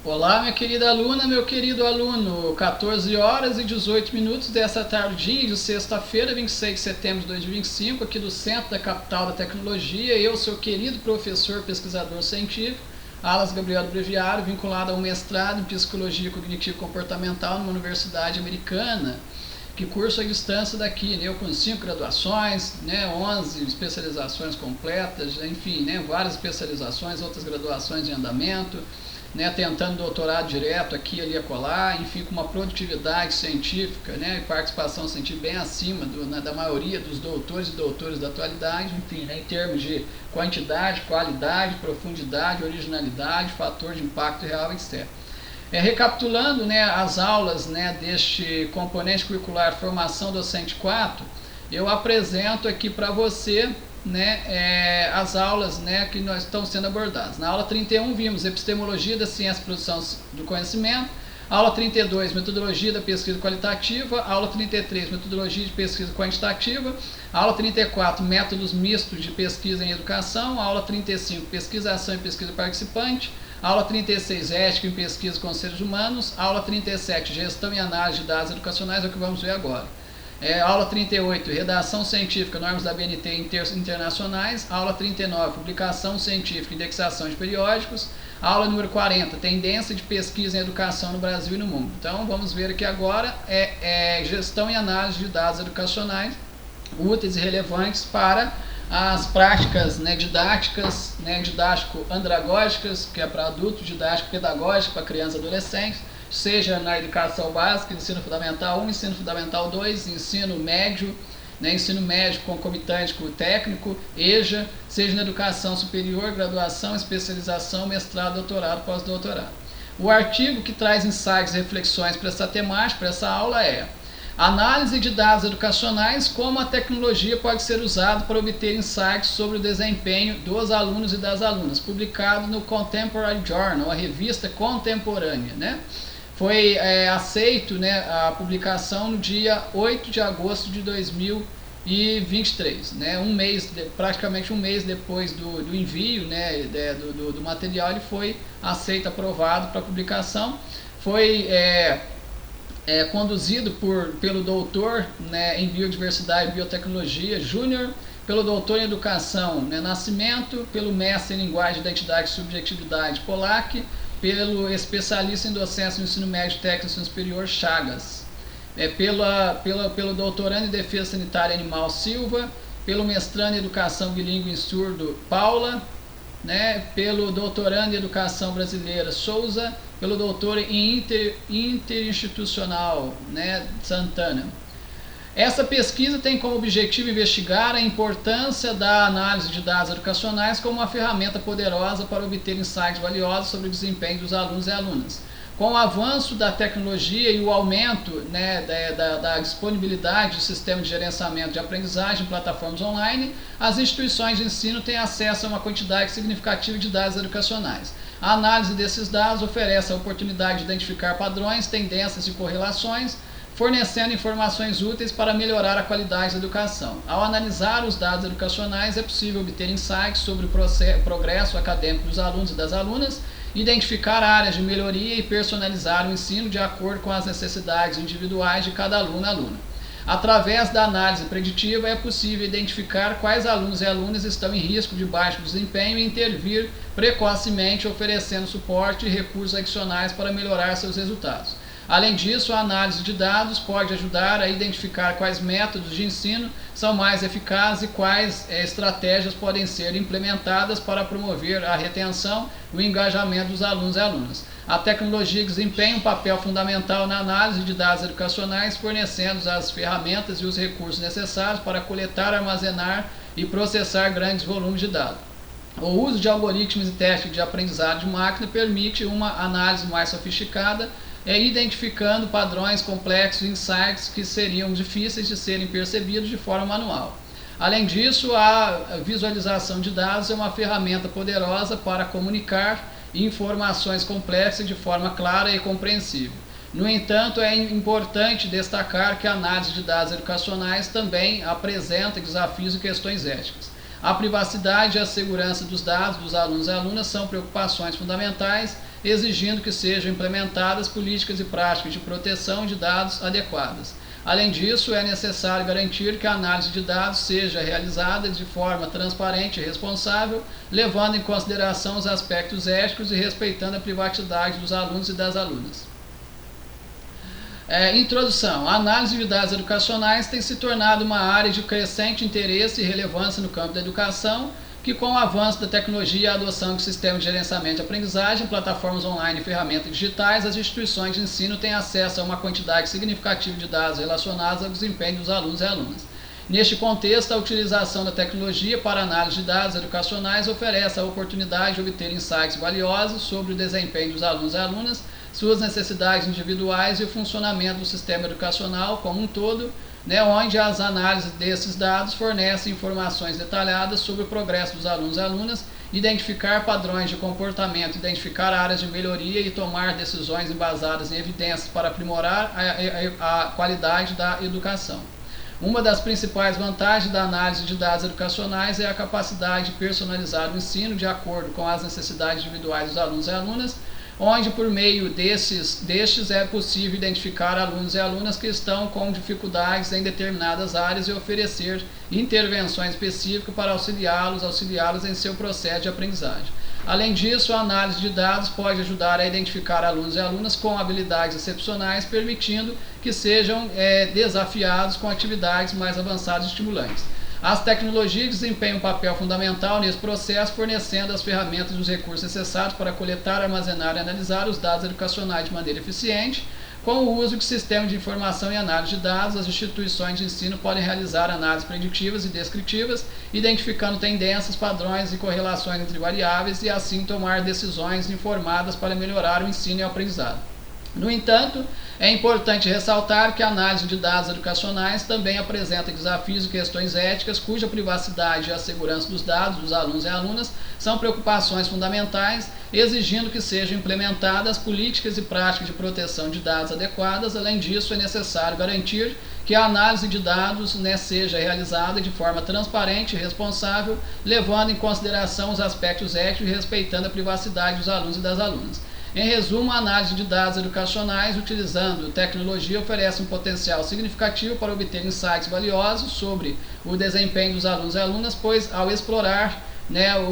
Olá, minha querida aluna, meu querido aluno, 14 horas e 18 minutos dessa tardinha de sexta-feira, 26 de setembro de 2025, aqui do centro da capital da tecnologia. Eu, seu querido professor pesquisador científico, Alas Gabriel Breviário, vinculado a um mestrado em Psicologia Cognitivo-Comportamental numa universidade americana, que curso à distância daqui, né? Eu com 5 graduações, né? 11 especializações completas, enfim, né? Várias especializações, outras graduações em andamento, né, tentando doutorado direto aqui, ali, acolá, enfim, com uma produtividade científica, né, e participação científica bem acima da maioria dos doutores e doutores da atualidade, enfim, né, em termos de quantidade, qualidade, profundidade, originalidade, fator de impacto real, etc. Recapitulando, né, as aulas, né, deste componente curricular Formação Docente 4, eu apresento aqui para você, né, as aulas, né, que nós estão sendo abordadas. Na aula 31 vimos Epistemologia da Ciência e Produção do Conhecimento, aula 32 Metodologia da Pesquisa Qualitativa, aula 33 Metodologia de Pesquisa Quantitativa, aula 34 Métodos Mistos de Pesquisa em Educação, aula 35 Pesquisação e Pesquisa Participante, aula 36 Ética em Pesquisa com Seres Humanos, aula 37 Gestão e Análise de Dados Educacionais, é o que vamos ver agora. Aula 38, Redação Científica, Normas da BNT Internacionais. Aula 39, Publicação Científica e Indexação de Periódicos. Aula número 40, Tendência de Pesquisa em Educação no Brasil e no Mundo. Então, vamos ver aqui agora Gestão e Análise de Dados Educacionais, úteis e relevantes para as práticas, né, didáticas, né, didático-andragógicas, que é para adultos, didático-pedagógico para crianças e adolescentes, seja na educação básica, ensino fundamental 1, ensino fundamental 2, ensino médio, né, ensino médio concomitante com o técnico, EJA, seja na educação superior, graduação, especialização, mestrado, doutorado, pós-doutorado. O artigo que traz insights e reflexões para essa temática, para essa aula é Análise de dados educacionais, como a tecnologia pode ser usada para obter insights sobre o desempenho dos alunos e das alunas, publicado no Contemporary Journal, a revista contemporânea, né? Foi aceito, né, a publicação no dia 8 de agosto de 2023, né, praticamente um mês depois do envio, né, do material, ele foi aceito, aprovado para publicação. Foi conduzido pelo doutor, né, em Biodiversidade e Biotecnologia Júnior, pelo doutor em Educação, né, Nascimento, pelo mestre em Linguagem, Identidade e Subjetividade Polak, pelo especialista em docência no ensino médio técnico e ensino superior Chagas, pelo doutorando em Defesa Sanitária Animal Silva, pelo mestrando em Educação Bilíngue em Surdo Paula, né, pelo doutorando em Educação Brasileira Souza, pelo doutor em Interinstitucional, né, Santana. Essa pesquisa tem como objetivo investigar a importância da análise de dados educacionais como uma ferramenta poderosa para obter insights valiosos sobre o desempenho dos alunos e alunas. Com o avanço da tecnologia e o aumento, né, da disponibilidade do sistema de gerenciamento de aprendizagem em plataformas online, as instituições de ensino têm acesso a uma quantidade significativa de dados educacionais. A análise desses dados oferece a oportunidade de identificar padrões, tendências e correlações, fornecendo informações úteis para melhorar a qualidade da educação. Ao analisar os dados educacionais, é possível obter insights sobre o progresso acadêmico dos alunos e das alunas, identificar áreas de melhoria e personalizar o ensino de acordo com as necessidades individuais de cada aluno e aluna. Através da análise preditiva, é possível identificar quais alunos e alunas estão em risco de baixo desempenho e intervir precocemente, oferecendo suporte e recursos adicionais para melhorar seus resultados. Além disso, a análise de dados pode ajudar a identificar quais métodos de ensino são mais eficazes e quais estratégias podem ser implementadas para promover a retenção e o engajamento dos alunos e alunas. A tecnologia desempenha um papel fundamental na análise de dados educacionais, fornecendo as ferramentas e os recursos necessários para coletar, armazenar e processar grandes volumes de dados. O uso de algoritmos e testes de aprendizado de máquina permite uma análise mais sofisticada, identificando padrões complexos e insights que seriam difíceis de serem percebidos de forma manual. Além disso, a visualização de dados é uma ferramenta poderosa para comunicar informações complexas de forma clara e compreensível. No entanto, é importante destacar que a análise de dados educacionais também apresenta desafios e questões éticas. A privacidade e a segurança dos dados dos alunos e alunas são preocupações fundamentais exigindo que sejam implementadas políticas e práticas de proteção de dados adequadas. Além disso, é necessário garantir que a análise de dados seja realizada de forma transparente e responsável, levando em consideração os aspectos éticos e respeitando a privacidade dos alunos e das alunas. Introdução. A análise de dados educacionais tem se tornado uma área de crescente interesse e relevância no campo da educação, que com o avanço da tecnologia e a adoção de sistemas de gerenciamento de aprendizagem, plataformas online e ferramentas digitais, as instituições de ensino têm acesso a uma quantidade significativa de dados relacionados ao desempenho dos alunos e alunas. Neste contexto, a utilização da tecnologia para análise de dados educacionais oferece a oportunidade de obter insights valiosos sobre o desempenho dos alunos e alunas, suas necessidades individuais e o funcionamento do sistema educacional como um todo, onde as análises desses dados fornecem informações detalhadas sobre o progresso dos alunos e alunas, identificar padrões de comportamento, identificar áreas de melhoria e tomar decisões embasadas em evidências para aprimorar a qualidade da educação. Uma das principais vantagens da análise de dados educacionais é a capacidade de personalizar o ensino de acordo com as necessidades individuais dos alunos e alunas, onde por meio destes é possível identificar alunos e alunas que estão com dificuldades em determinadas áreas e oferecer intervenções específicas para auxiliá-los em seu processo de aprendizagem. Além disso, a análise de dados pode ajudar a identificar alunos e alunas com habilidades excepcionais, permitindo que sejam desafiados com atividades mais avançadas e estimulantes. As tecnologias desempenham um papel fundamental nesse processo, fornecendo as ferramentas e os recursos necessários para coletar, armazenar e analisar os dados educacionais de maneira eficiente. Com o uso de sistemas de informação e análise de dados, as instituições de ensino podem realizar análises preditivas e descritivas, identificando tendências, padrões e correlações entre variáveis e assim tomar decisões informadas para melhorar o ensino e o aprendizado. No entanto, é importante ressaltar que a análise de dados educacionais também apresenta desafios e questões éticas, cuja privacidade e a segurança dos dados dos alunos e alunas são preocupações fundamentais, exigindo que sejam implementadas políticas e práticas de proteção de dados adequadas. Além disso, é necessário garantir que a análise de dados seja realizada de forma transparente e responsável, levando em consideração os aspectos éticos e respeitando a privacidade dos alunos e das alunas. Em resumo, a análise de dados educacionais utilizando tecnologia oferece um potencial significativo para obter insights valiosos sobre o desempenho dos alunos e alunas, pois ao explorar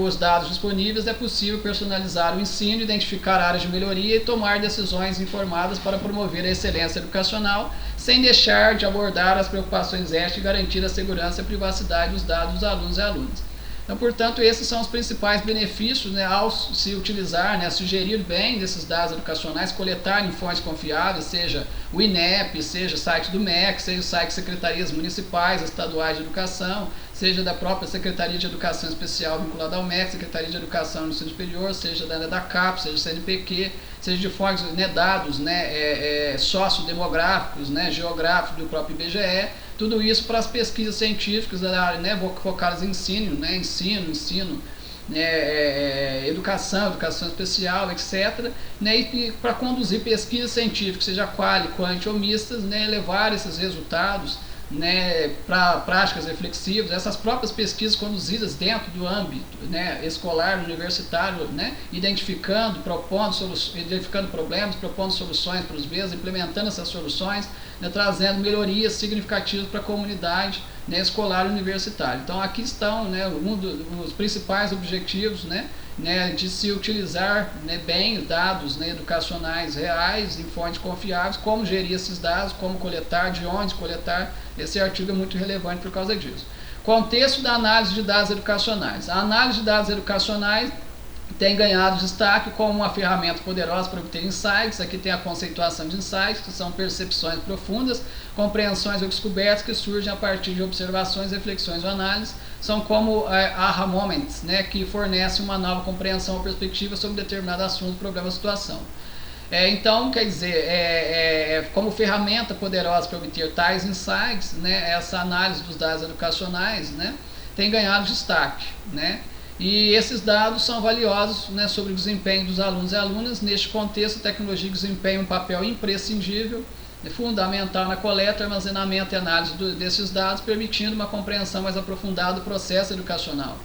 os dados disponíveis é possível personalizar o ensino, identificar áreas de melhoria e tomar decisões informadas para promover a excelência educacional, sem deixar de abordar as preocupações éticas e garantir a segurança e a privacidade dos dados dos alunos e alunas. Então, portanto, esses são os principais benefícios ao se utilizar, sugerir bem desses dados educacionais, coletar em fontes confiáveis, seja o INEP, seja o site do MEC, seja o site de secretarias municipais, estaduais de educação, seja da própria Secretaria de Educação Especial vinculada ao MEC, Secretaria de Educação no Ensino Superior, seja da CAP, seja do CNPq, seja de fontes, dados sociodemográficos, geográficos do próprio IBGE, tudo isso para as pesquisas científicas da área, focadas em ensino, educação especial, etc. E para conduzir pesquisas científicas, seja quali, quanti ou mistas, levar esses resultados para práticas reflexivas, essas próprias pesquisas conduzidas dentro do âmbito escolar, universitário, identificando problemas, propondo soluções para os mesmos, implementando essas soluções, trazendo melhorias significativas para a comunidade escolar e universitária. Então aqui estão um dos principais objetivos de se utilizar bem dados educacionais reais, em fontes confiáveis, como gerir esses dados, como coletar, de onde coletar. Esse artigo é muito relevante por causa disso. Contexto da análise de dados educacionais. A análise de dados educacionais tem ganhado destaque como uma ferramenta poderosa para obter insights. Aqui tem a conceituação de insights, que são percepções profundas, compreensões ou descobertas que surgem a partir de observações, reflexões ou análises. São como aha moments, que fornecem uma nova compreensão ou perspectiva sobre determinado assunto, programa ou situação. Então, quer dizer, como ferramenta poderosa para obter tais insights, essa análise dos dados educacionais tem ganhado destaque. E esses dados são valiosos sobre o desempenho dos alunos e alunas. Neste contexto, a tecnologia desempenha um papel imprescindível, fundamental na coleta, armazenamento e análise desses dados, permitindo uma compreensão mais aprofundada do processo educacional.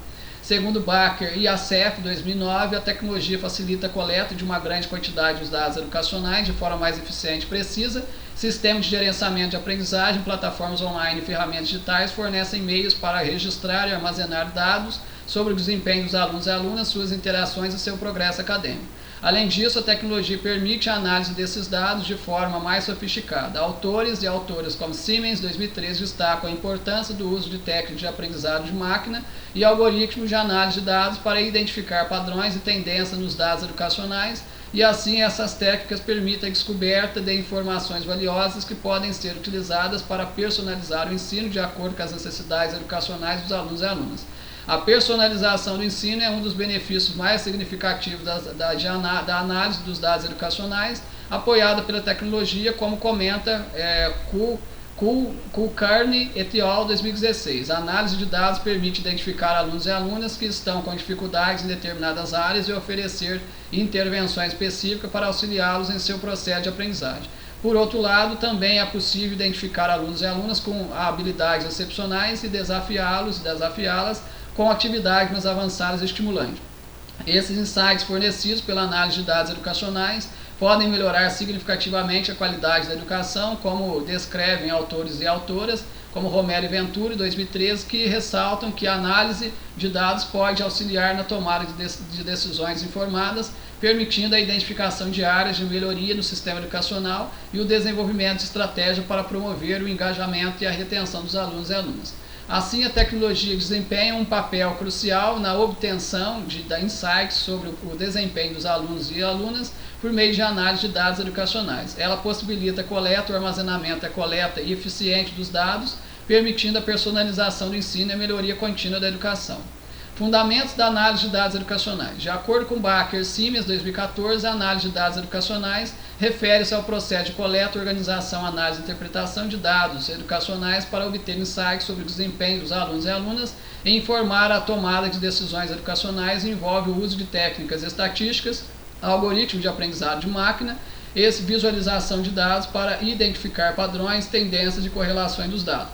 Segundo Baker e Acef, 2009, a tecnologia facilita a coleta de uma grande quantidade de dados educacionais de forma mais eficiente e precisa. Sistemas de gerenciamento de aprendizagem, plataformas online e ferramentas digitais fornecem meios para registrar e armazenar dados sobre o desempenho dos alunos e alunas, suas interações e seu progresso acadêmico. Além disso, a tecnologia permite a análise desses dados de forma mais sofisticada. Autores e autoras como Siemens, 2013, destacam a importância do uso de técnicas de aprendizado de máquina e algoritmos de análise de dados para identificar padrões e tendências nos dados educacionais, e assim essas técnicas permitem a descoberta de informações valiosas que podem ser utilizadas para personalizar o ensino de acordo com as necessidades educacionais dos alunos e alunas. A personalização do ensino é um dos benefícios mais significativos da análise dos dados educacionais, apoiada pela tecnologia, como comenta Kulkarni et al. 2016. A análise de dados permite identificar alunos e alunas que estão com dificuldades em determinadas áreas e oferecer intervenções específicas para auxiliá-los em seu processo de aprendizagem. Por outro lado, também é possível identificar alunos e alunas com habilidades excepcionais e desafiá-las com atividades mais avançadas e estimulantes. Esses insights fornecidos pela análise de dados educacionais podem melhorar significativamente a qualidade da educação, como descrevem autores e autoras, como Romero e Venturi, 2013, que ressaltam que a análise de dados pode auxiliar na tomada de decisões informadas, permitindo a identificação de áreas de melhoria no sistema educacional e o desenvolvimento de estratégias para promover o engajamento e a retenção dos alunos e alunas. Assim, a tecnologia desempenha um papel crucial na obtenção de insights sobre o desempenho dos alunos e alunas por meio de análise de dados educacionais. Ela possibilita a coleta, o armazenamento, a coleta eficiente dos dados, permitindo a personalização do ensino e a melhoria contínua da educação. Fundamentos da análise de dados educacionais. De acordo com Baker Siemens, 2014, a análise de dados educacionais refere-se ao processo de coleta, organização, análise e interpretação de dados educacionais para obter insights sobre o desempenho dos alunos e alunas e informar a tomada de decisões educacionais e envolve o uso de técnicas estatísticas, algoritmos de aprendizado de máquina e visualização de dados para identificar padrões, tendências e correlações dos dados.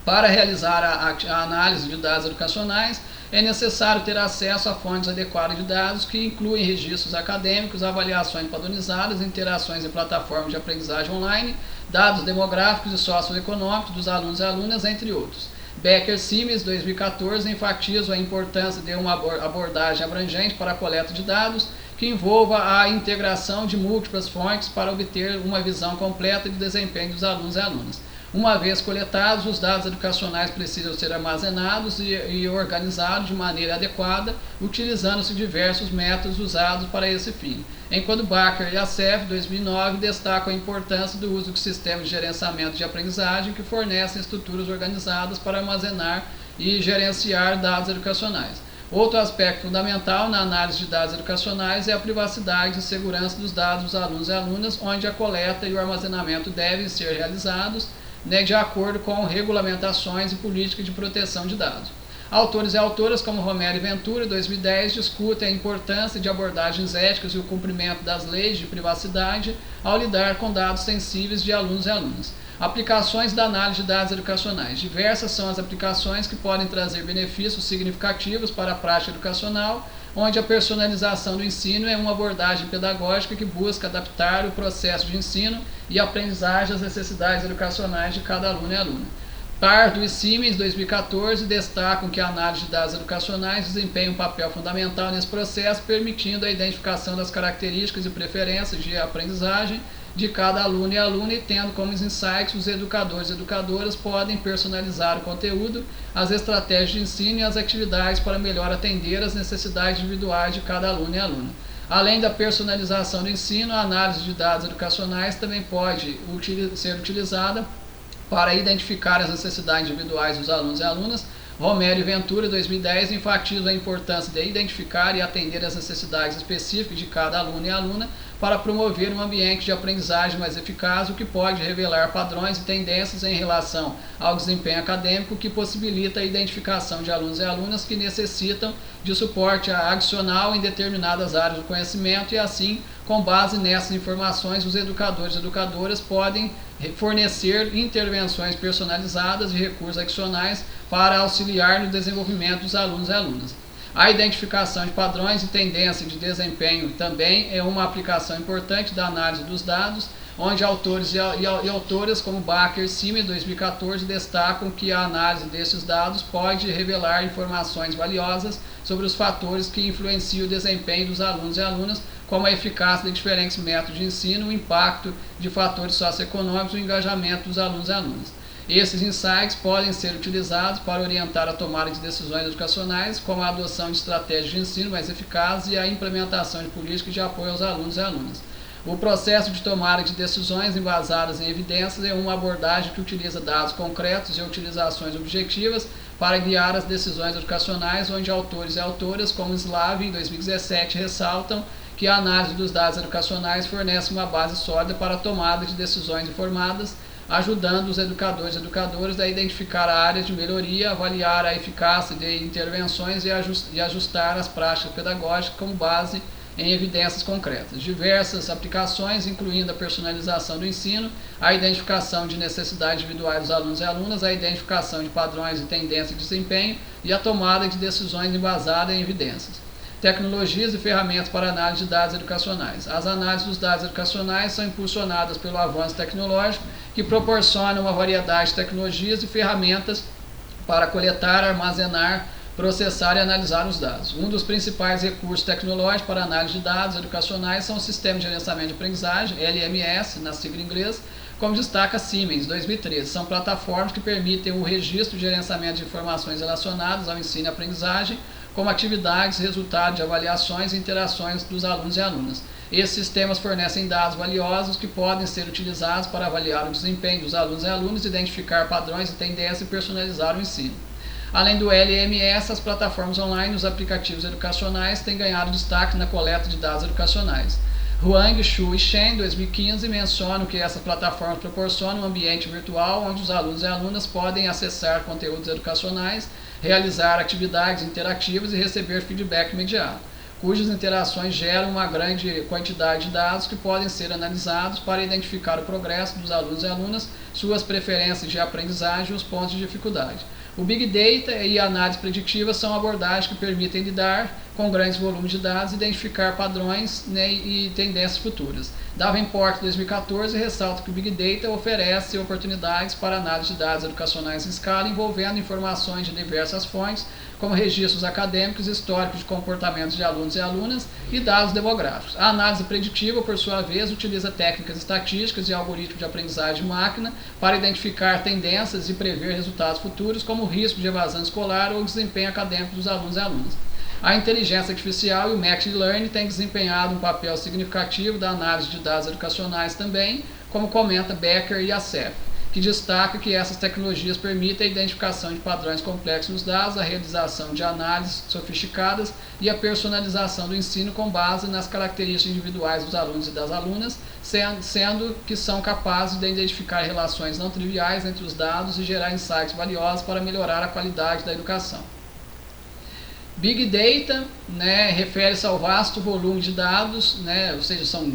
Para realizar a análise de dados educacionais, é necessário ter acesso a fontes adequadas de dados que incluem registros acadêmicos, avaliações padronizadas, interações em plataformas de aprendizagem online, dados demográficos e socioeconômicos dos alunos e alunas, entre outros. Baker Siemens, 2014, enfatiza a importância de uma abordagem abrangente para a coleta de dados que envolva a integração de múltiplas fontes para obter uma visão completa do desempenho dos alunos e alunas. Uma vez coletados, os dados educacionais precisam ser armazenados e organizados de maneira adequada, utilizando-se diversos métodos usados para esse fim. Enquanto Baker e Acef, 2009, destacam a importância do uso de sistemas de gerenciamento de aprendizagem que fornecem estruturas organizadas para armazenar e gerenciar dados educacionais. Outro aspecto fundamental na análise de dados educacionais é a privacidade e segurança dos dados dos alunos e alunas, onde a coleta e o armazenamento devem ser realizados de acordo com regulamentações e políticas de proteção de dados. Autores e autoras como Romero e Venturi, 2010, discutem a importância de abordagens éticas e o cumprimento das leis de privacidade ao lidar com dados sensíveis de alunos e alunas. Aplicações da análise de dados educacionais. Diversas são as aplicações que podem trazer benefícios significativos para a prática educacional, onde a personalização do ensino é uma abordagem pedagógica que busca adaptar o processo de ensino e aprendizagem às necessidades educacionais de cada aluno e aluna. Pardo e Siemens, 2014, destacam que a análise de dados educacionais desempenha um papel fundamental nesse processo, permitindo a identificação das características e preferências de aprendizagem de cada aluno e aluna e tendo como insights os educadores e educadoras podem personalizar o conteúdo, as estratégias de ensino e as atividades para melhor atender às necessidades individuais de cada aluno e aluna. Além da personalização do ensino, a análise de dados educacionais também pode ser utilizada para identificar as necessidades individuais dos alunos e alunas. Romero e Venturi, 2010, enfatizam a importância de identificar e atender às necessidades específicas de cada aluno e aluna para promover um ambiente de aprendizagem mais eficaz, o que pode revelar padrões e tendências em relação ao desempenho acadêmico, que possibilita a identificação de alunos e alunas que necessitam de suporte adicional em determinadas áreas do conhecimento e, assim, com base nessas informações, os educadores e educadoras podem fornecer intervenções personalizadas e recursos adicionais para auxiliar no desenvolvimento dos alunos e alunas. A identificação de padrões e tendência de desempenho também é uma aplicação importante da análise dos dados, onde autores e autoras como Baker e Sime, 2014, destacam que a análise desses dados pode revelar informações valiosas sobre os fatores que influenciam o desempenho dos alunos e alunas, como a eficácia de diferentes métodos de ensino, o impacto de fatores socioeconômicos e o engajamento dos alunos e alunas. Esses insights podem ser utilizados para orientar a tomada de decisões educacionais, como a adoção de estratégias de ensino mais eficazes e a implementação de políticas de apoio aos alunos e alunas. O processo de tomada de decisões embasadas em evidências é uma abordagem que utiliza dados concretos e utilizações objetivas para guiar as decisões educacionais, onde autores e autoras, como Slave, em 2017, ressaltam que a análise dos dados educacionais fornece uma base sólida para a tomada de decisões informadas, ajudando os educadores e educadoras a identificar áreas de melhoria, avaliar a eficácia de intervenções e ajustar as práticas pedagógicas com base em evidências concretas. Diversas aplicações, incluindo a personalização do ensino, a identificação de necessidades individuais dos alunos e alunas, a identificação de padrões e tendências de desempenho e a tomada de decisões embasada em evidências. Tecnologias e ferramentas para análise de dados educacionais. As análises dos dados educacionais são impulsionadas pelo avanço tecnológico, que proporciona uma variedade de tecnologias e ferramentas para coletar, armazenar, processar e analisar os dados. Um dos principais recursos tecnológicos para análise de dados educacionais são o Sistema de Gerenciamento de Aprendizagem, LMS, na sigla em inglês, como destaca Siemens, 2013. São plataformas que permitem o registro e gerenciamento de informações relacionadas ao ensino e aprendizagem, como atividades, resultados de avaliações e interações dos alunos e alunas. Esses sistemas fornecem dados valiosos que podem ser utilizados para avaliar o desempenho dos alunos e alunas, identificar padrões e tendências e personalizar o ensino. Além do LMS, as plataformas online e os aplicativos educacionais têm ganhado destaque na coleta de dados educacionais. Huang, Xu e Shen, 2015, mencionam que essas plataformas proporcionam um ambiente virtual onde os alunos e alunas podem acessar conteúdos educacionais, realizar atividades interativas e receber feedback imediato, cujas interações geram uma grande quantidade de dados que podem ser analisados para identificar o progresso dos alunos e alunas, suas preferências de aprendizagem e os pontos de dificuldade. O Big Data e a análise preditiva são abordagens que permitem lidar com grandes volumes de dados e identificar padrões, né, e tendências futuras. Davenport, 2014, ressalta que o Big Data oferece oportunidades para análise de dados educacionais em escala envolvendo informações de diversas fontes, como registros acadêmicos, históricos de comportamentos de alunos e alunas e dados demográficos. A análise preditiva, por sua vez, utiliza técnicas estatísticas e algoritmos de aprendizagem de máquina para identificar tendências e prever resultados futuros, como o risco de evasão escolar ou o desempenho acadêmico dos alunos e alunas. A inteligência artificial e o Machine Learning têm desempenhado um papel significativo da análise de dados educacionais também, como comenta Becker e Assef, que destaca que essas tecnologias permitem a identificação de padrões complexos nos dados, a realização de análises sofisticadas e a personalização do ensino com base nas características individuais dos alunos e das alunas, sendo que são capazes de identificar relações não triviais entre os dados e gerar insights valiosos para melhorar a qualidade da educação. Big Data, né, refere-se ao vasto volume de dados, né, ou seja, são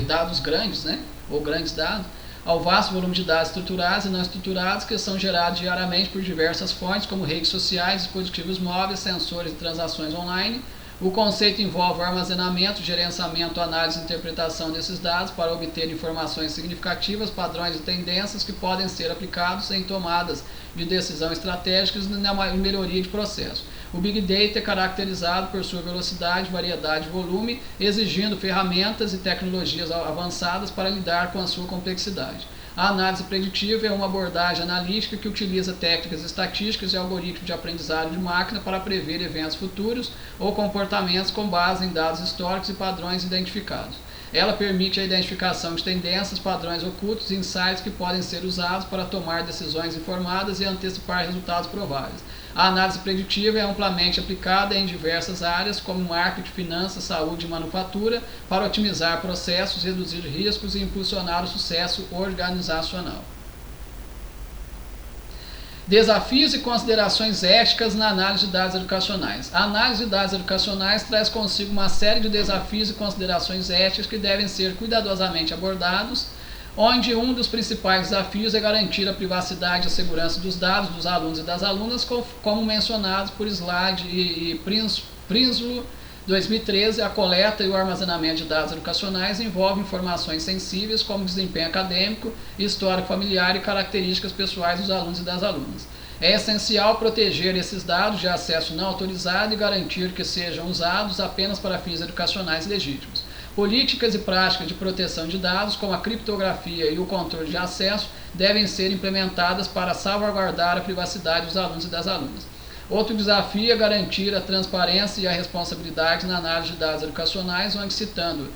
dados grandes, né, ou grandes dados, ao vasto volume de dados estruturados e não estruturados que são gerados diariamente por diversas fontes, como redes sociais, dispositivos móveis, sensores e transações online. O conceito envolve o armazenamento, gerenciamento, análise e interpretação desses dados para obter informações significativas, padrões e tendências que podem ser aplicados em tomadas de decisão estratégicas e na melhoria de processo. O Big Data é caracterizado por sua velocidade, variedade e volume, exigindo ferramentas e tecnologias avançadas para lidar com a sua complexidade. A análise preditiva é uma abordagem analítica que utiliza técnicas estatísticas e algoritmos de aprendizagem de máquina para prever eventos futuros ou comportamentos com base em dados históricos e padrões identificados. Ela permite a identificação de tendências, padrões ocultos e insights que podem ser usados para tomar decisões informadas e antecipar resultados prováveis. A análise preditiva é amplamente aplicada em diversas áreas, como marketing, finanças, saúde e manufatura, para otimizar processos, reduzir riscos e impulsionar o sucesso organizacional. Desafios e considerações éticas na análise de dados educacionais. A análise de dados educacionais traz consigo uma série de desafios e considerações éticas que devem ser cuidadosamente abordados, onde um dos principais desafios é garantir a privacidade e a segurança dos dados dos alunos e das alunas, como mencionados por Slade e Prinsloo, 2013, a coleta e o armazenamento de dados educacionais envolve informações sensíveis como desempenho acadêmico, histórico familiar e características pessoais dos alunos e das alunas. É essencial proteger esses dados de acesso não autorizado e garantir que sejam usados apenas para fins educacionais legítimos. Políticas e práticas de proteção de dados, como a criptografia e o controle de acesso, devem ser implementadas para salvaguardar a privacidade dos alunos e das alunas. Outro desafio é garantir a transparência e a responsabilidade na análise de dados educacionais, onde citando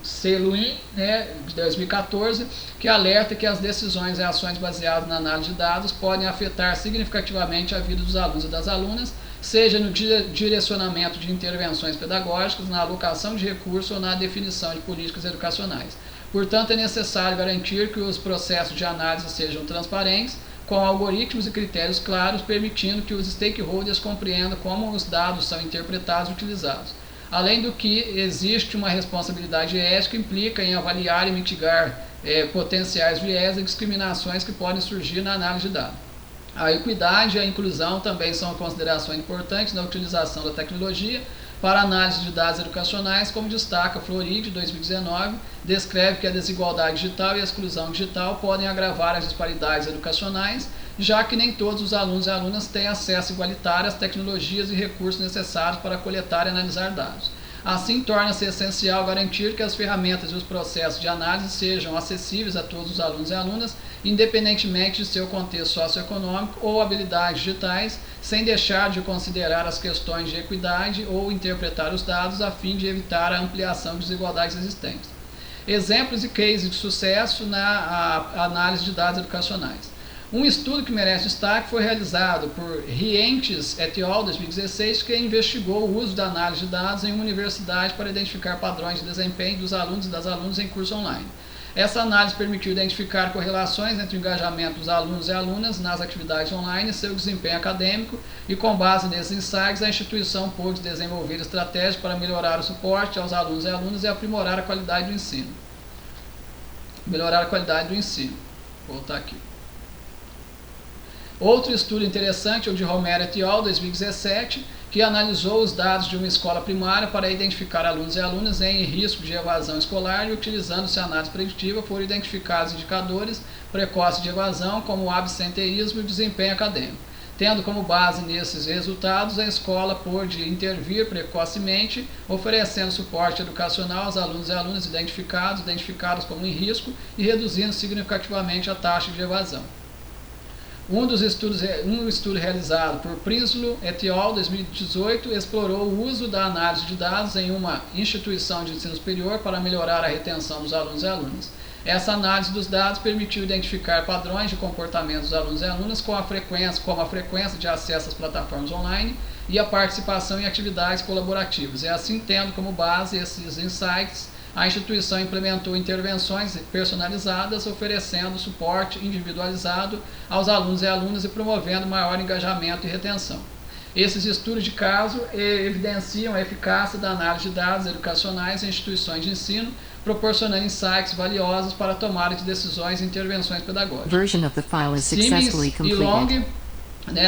CELUI, de 2014, que alerta que as decisões e ações baseadas na análise de dados podem afetar significativamente a vida dos alunos e das alunas, seja no direcionamento de intervenções pedagógicas, na alocação de recursos ou na definição de políticas educacionais. Portanto, é necessário garantir que os processos de análise sejam transparentes, com algoritmos e critérios claros, permitindo que os stakeholders compreendam como os dados são interpretados e utilizados. Além do que, existe uma responsabilidade ética que implica em avaliar e mitigar potenciais viés e discriminações que podem surgir na análise de dados. A equidade e a inclusão também são considerações importantes na utilização da tecnologia para análise de dados educacionais, como destaca Floride, 2019, descreve que a desigualdade digital e a exclusão digital podem agravar as disparidades educacionais, já que nem todos os alunos e alunas têm acesso igualitário às tecnologias e recursos necessários para coletar e analisar dados. Assim, torna-se essencial garantir que as ferramentas e os processos de análise sejam acessíveis a todos os alunos e alunas, independentemente de seu contexto socioeconômico ou habilidades digitais, sem deixar de considerar as questões de equidade ou interpretar os dados a fim de evitar a ampliação de desigualdades existentes. Exemplos e cases de sucesso na análise de dados educacionais. Um estudo que merece destaque foi realizado por Rientes et al. 2016, que investigou o uso da análise de dados em uma universidade para identificar padrões de desempenho dos alunos e das alunas em curso online. Essa análise permitiu identificar correlações entre o engajamento dos alunos e alunas nas atividades online e seu desempenho acadêmico, e com base nesses insights, a instituição pôde desenvolver estratégias para melhorar o suporte aos alunos e alunas e aprimorar a qualidade do ensino. Vou voltar aqui. Outro estudo interessante é o de Romero et al. 2017, que analisou os dados de uma escola primária para identificar alunos e alunas em risco de evasão escolar, e utilizando-se a análise preditiva foram identificados indicadores precoces de evasão, como o absenteísmo e o desempenho acadêmico. Tendo como base nesses resultados, a escola pôde intervir precocemente, oferecendo suporte educacional aos alunos e alunas identificados como em risco, e reduzindo significativamente a taxa de evasão. Um estudo realizado por Prinsloo et al. 2018 explorou o uso da análise de dados em uma instituição de ensino superior para melhorar a retenção dos alunos e alunas. Essa análise dos dados permitiu identificar padrões de comportamento dos alunos e alunas, como a frequência de acesso às plataformas online e a participação em atividades colaborativas. E assim, tendo como base esses insights, a instituição implementou intervenções personalizadas, oferecendo suporte individualizado aos alunos e alunas e promovendo maior engajamento e retenção. Esses estudos de caso evidenciam a eficácia da análise de dados educacionais em instituições de ensino, proporcionando insights valiosos para a tomada de decisões e intervenções pedagógicas. Simmons e Long,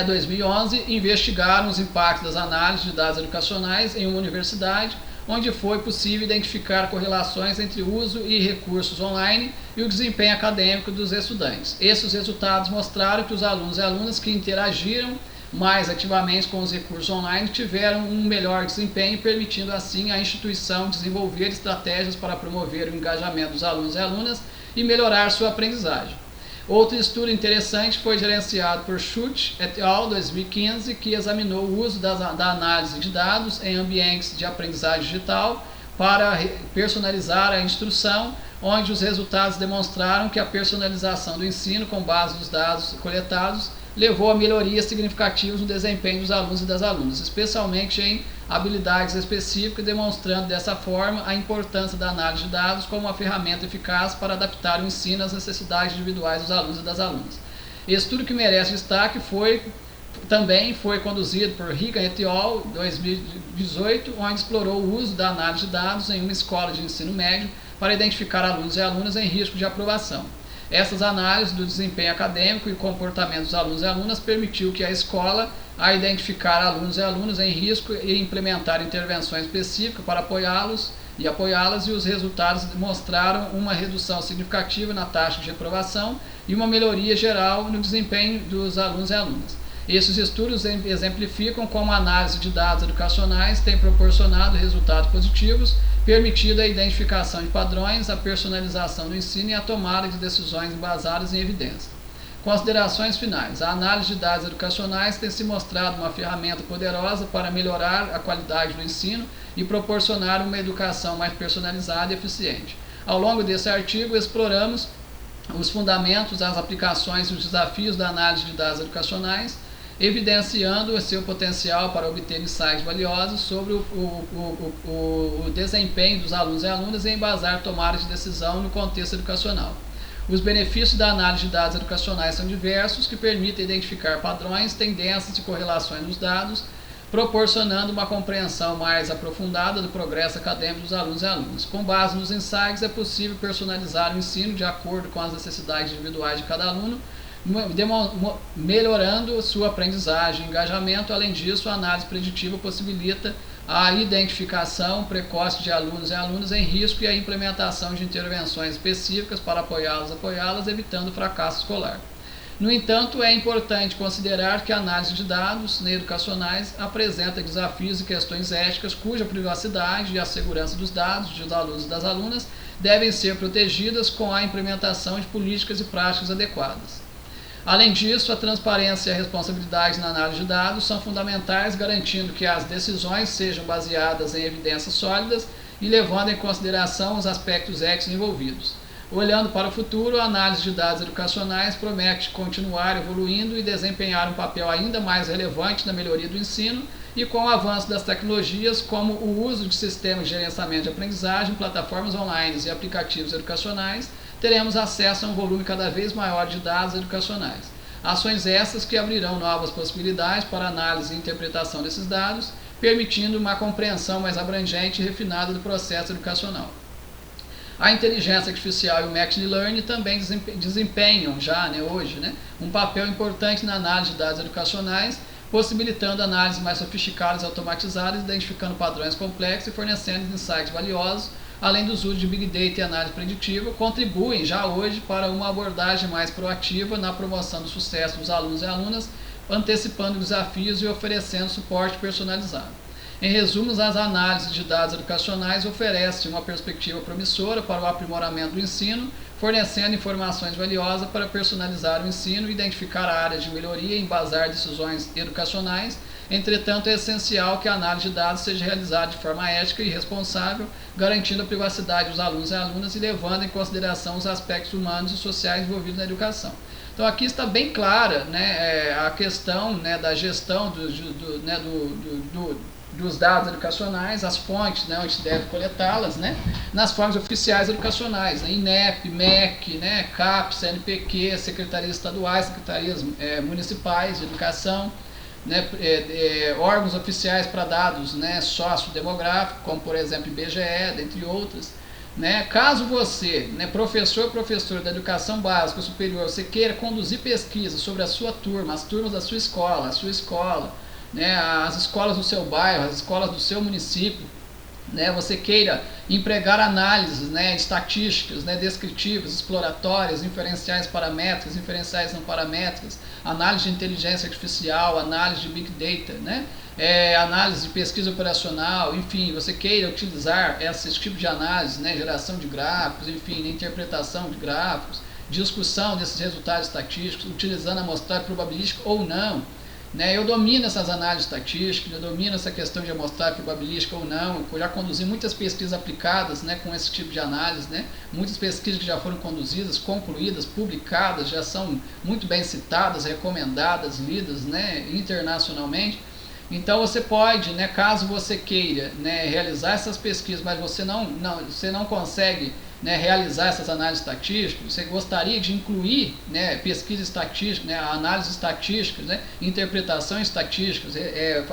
2011, investigaram os impactos das análises de dados educacionais em uma universidade, onde foi possível identificar correlações entre o uso e recursos online e o desempenho acadêmico dos estudantes. Esses resultados mostraram que os alunos e alunas que interagiram mais ativamente com os recursos online tiveram um melhor desempenho, permitindo assim à instituição desenvolver estratégias para promover o engajamento dos alunos e alunas e melhorar sua aprendizagem. Outro estudo interessante foi gerenciado por Schultz et al. 2015, que examinou o uso da análise de dados em ambientes de aprendizagem digital para personalizar a instrução, onde os resultados demonstraram que a personalização do ensino com base nos dados coletados levou a melhorias significativas no desempenho dos alunos e das alunas, especialmente em habilidades específicas, demonstrando dessa forma a importância da análise de dados como uma ferramenta eficaz para adaptar o ensino às necessidades individuais dos alunos e das alunas. Estudo que merece destaque também foi conduzido por Riga et al. 2018, onde explorou o uso da análise de dados em uma escola de ensino médio para identificar alunos e alunas em risco de aprovação. Essas análises do desempenho acadêmico e comportamento dos alunos e alunas permitiu que a escola a identificar alunos e alunas em risco e implementar intervenções específicas para apoiá-las, e os resultados mostraram uma redução significativa na taxa de reprovação e uma melhoria geral no desempenho dos alunos e alunas. Esses estudos exemplificam como a análise de dados educacionais tem proporcionado resultados positivos, permitindo a identificação de padrões, a personalização do ensino e a tomada de decisões embasadas em evidência. Considerações finais. A análise de dados educacionais tem se mostrado uma ferramenta poderosa para melhorar a qualidade do ensino e proporcionar uma educação mais personalizada e eficiente. Ao longo desse artigo, exploramos os fundamentos, as aplicações e os desafios da análise de dados educacionais, evidenciando o seu potencial para obter insights valiosos sobre o desempenho dos alunos e alunas e embasar tomadas de decisão no contexto educacional. Os benefícios da análise de dados educacionais são diversos, que permitem identificar padrões, tendências e correlações dos dados, proporcionando uma compreensão mais aprofundada do progresso acadêmico dos alunos e alunas. Com base nos insights, é possível personalizar o ensino de acordo com as necessidades individuais de cada aluno, melhorando sua aprendizagem e engajamento. Além disso, a análise preditiva possibilita a identificação precoce de alunos e alunas em risco e a implementação de intervenções específicas para apoiá-las, evitando o fracasso escolar. No entanto, é importante considerar que a análise de dados educacionais apresenta desafios e questões éticas cuja privacidade e a segurança dos dados dos alunos e das alunas devem ser protegidas com a implementação de políticas e práticas adequadas. Além disso, a transparência e a responsabilidade na análise de dados são fundamentais, garantindo que as decisões sejam baseadas em evidências sólidas e levando em consideração os aspectos éticos envolvidos. Olhando para o futuro, a análise de dados educacionais promete continuar evoluindo e desempenhar um papel ainda mais relevante na melhoria do ensino e com o avanço das tecnologias, como o uso de sistemas de gerenciamento de aprendizagem, plataformas online e aplicativos educacionais, teremos acesso a um volume cada vez maior de dados educacionais. Ações essas que abrirão novas possibilidades para análise e interpretação desses dados, permitindo uma compreensão mais abrangente e refinada do processo educacional. A inteligência artificial e o machine learning também desempenham já hoje um papel importante na análise de dados educacionais, possibilitando análises mais sofisticadas e automatizadas, identificando padrões complexos e fornecendo insights valiosos, além do uso de Big Data e análise preditiva, contribuem já hoje para uma abordagem mais proativa na promoção do sucesso dos alunos e alunas, antecipando desafios e oferecendo suporte personalizado. Em resumo, as análises de dados educacionais oferecem uma perspectiva promissora para o aprimoramento do ensino, fornecendo informações valiosas para personalizar o ensino, identificar áreas de melhoria e embasar decisões educacionais. Entretanto, é essencial que a análise de dados seja realizada de forma ética e responsável, garantindo a privacidade dos alunos e alunas e levando em consideração os aspectos humanos e sociais envolvidos na educação. Então, aqui está bem clara a questão da gestão dos dados educacionais, as fontes onde se deve coletá-las, nas fontes oficiais educacionais, INEP, MEC, CAPES, CNPq, secretarias estaduais, secretarias municipais de educação, órgãos oficiais para dados sociodemográficos, como por exemplo IBGE, dentre outras. Caso você, professor da educação básica ou superior, você queira conduzir pesquisa sobre a sua turma, as turmas da sua escola, a sua escola, as escolas do seu bairro, as escolas do seu município, você queira empregar análises estatísticas, descritivas, exploratórias, inferenciais paramétricas, inferenciais não paramétricas, análise de inteligência artificial, análise de Big Data, análise de pesquisa operacional, enfim, você queira utilizar esse tipo de análise, geração de gráficos, enfim, interpretação de gráficos, discussão desses resultados estatísticos, utilizando a amostragem probabilística ou não, eu domino essas análises estatísticas, eu domino essa questão de amostragem probabilística ou não, eu já conduzi muitas pesquisas aplicadas com esse tipo de análise, muitas pesquisas que já foram conduzidas, concluídas, publicadas, já são muito bem citadas, recomendadas, lidas internacionalmente. Então você pode, caso você queira realizar essas pesquisas, mas você não consegue realizar essas análises estatísticas, você gostaria de incluir pesquisa estatística, análise estatística, interpretação estatística,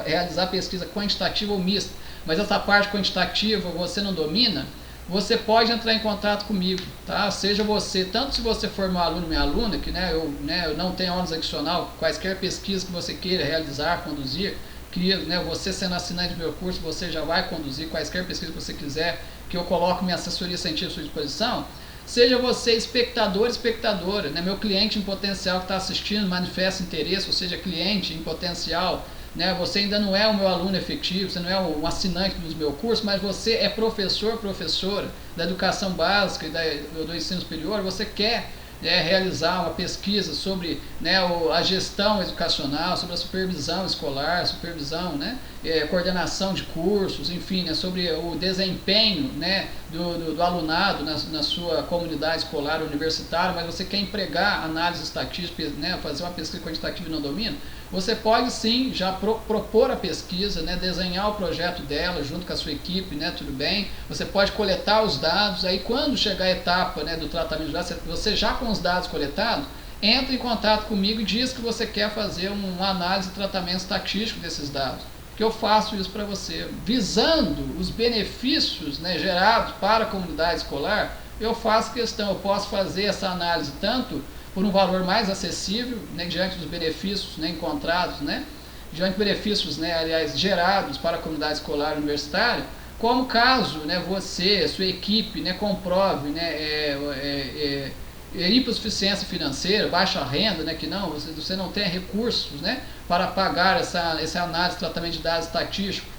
realizar pesquisa quantitativa ou mista, mas essa parte quantitativa você não domina, você pode entrar em contato comigo, tá? Seja você, tanto se você for meu aluno, minha aluna, que eu não tenho ônus adicional, quaisquer pesquisas que você queira realizar, conduzir, que você sendo assinante do meu curso, você já vai conduzir quaisquer pesquisas que você quiser, que eu coloco minha assessoria científica à sua disposição. Seja você espectador, espectadora, meu cliente em potencial que está assistindo, manifesta interesse, ou seja, cliente em potencial, você ainda não é o meu aluno efetivo, você não é um assinante dos meus cursos, mas você é professor, professora da educação básica e do ensino superior, você quer realizar uma pesquisa sobre a gestão educacional, sobre a supervisão escolar, supervisão, coordenação de cursos, enfim, sobre o desempenho do alunado na sua comunidade escolar universitária, mas você quer empregar análise estatística, fazer uma pesquisa quantitativa e não domina, você pode sim já propor a pesquisa, desenhar o projeto dela junto com a sua equipe, tudo bem, você pode coletar os dados, aí quando chegar a etapa do tratamento de dados, você já com os dados coletados, entra em contato comigo e diz que você quer fazer uma análise e tratamento estatístico desses dados, que eu faço isso para você, visando os benefícios gerados para a comunidade escolar. Eu faço questão, eu posso fazer essa análise tanto por um valor mais acessível, diante dos benefícios encontrados, diante de benefícios, aliás, gerados para a comunidade escolar universitária, como caso você, sua equipe, comprove hipossuficiência financeira, baixa renda, que você não tem recursos para pagar essa análise, tratamento de dados estatísticos,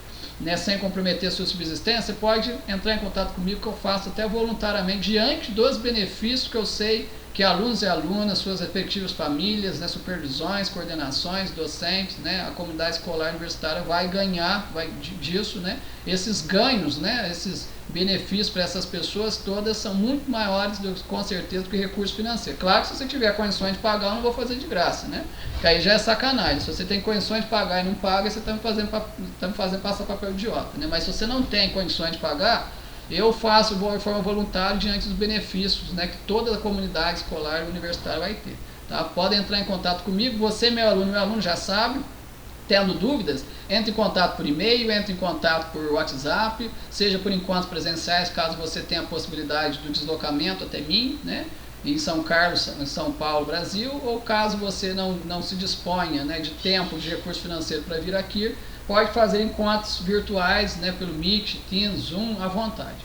sem comprometer a sua subsistência, você pode entrar em contato comigo, que eu faço até voluntariamente, diante dos benefícios que eu sei que alunos e alunas, suas respectivas famílias, supervisões, coordenações, docentes, a comunidade escolar universitária vai ganhar disso, esses ganhos, esses benefícios para essas pessoas todas são muito maiores, com certeza, do que recurso financeiro. Claro que se você tiver condições de pagar, eu não vou fazer de graça, que aí já é sacanagem. Se você tem condições de pagar e não paga, você está me fazendo passar papel idiota, mas se você não tem condições de pagar, eu faço de forma voluntária diante dos benefícios que toda a comunidade escolar e universitária vai ter. Tá? Podem entrar em contato comigo, você meu aluno já sabe. Tendo dúvidas, entre em contato por e-mail, entre em contato por WhatsApp, seja por encontros presenciais, caso você tenha a possibilidade do deslocamento até mim, em São Carlos, em São Paulo, Brasil, ou caso você não se disponha de tempo, de recurso financeiro para vir aqui, pode fazer encontros virtuais pelo Meet, Teams, Zoom, à vontade.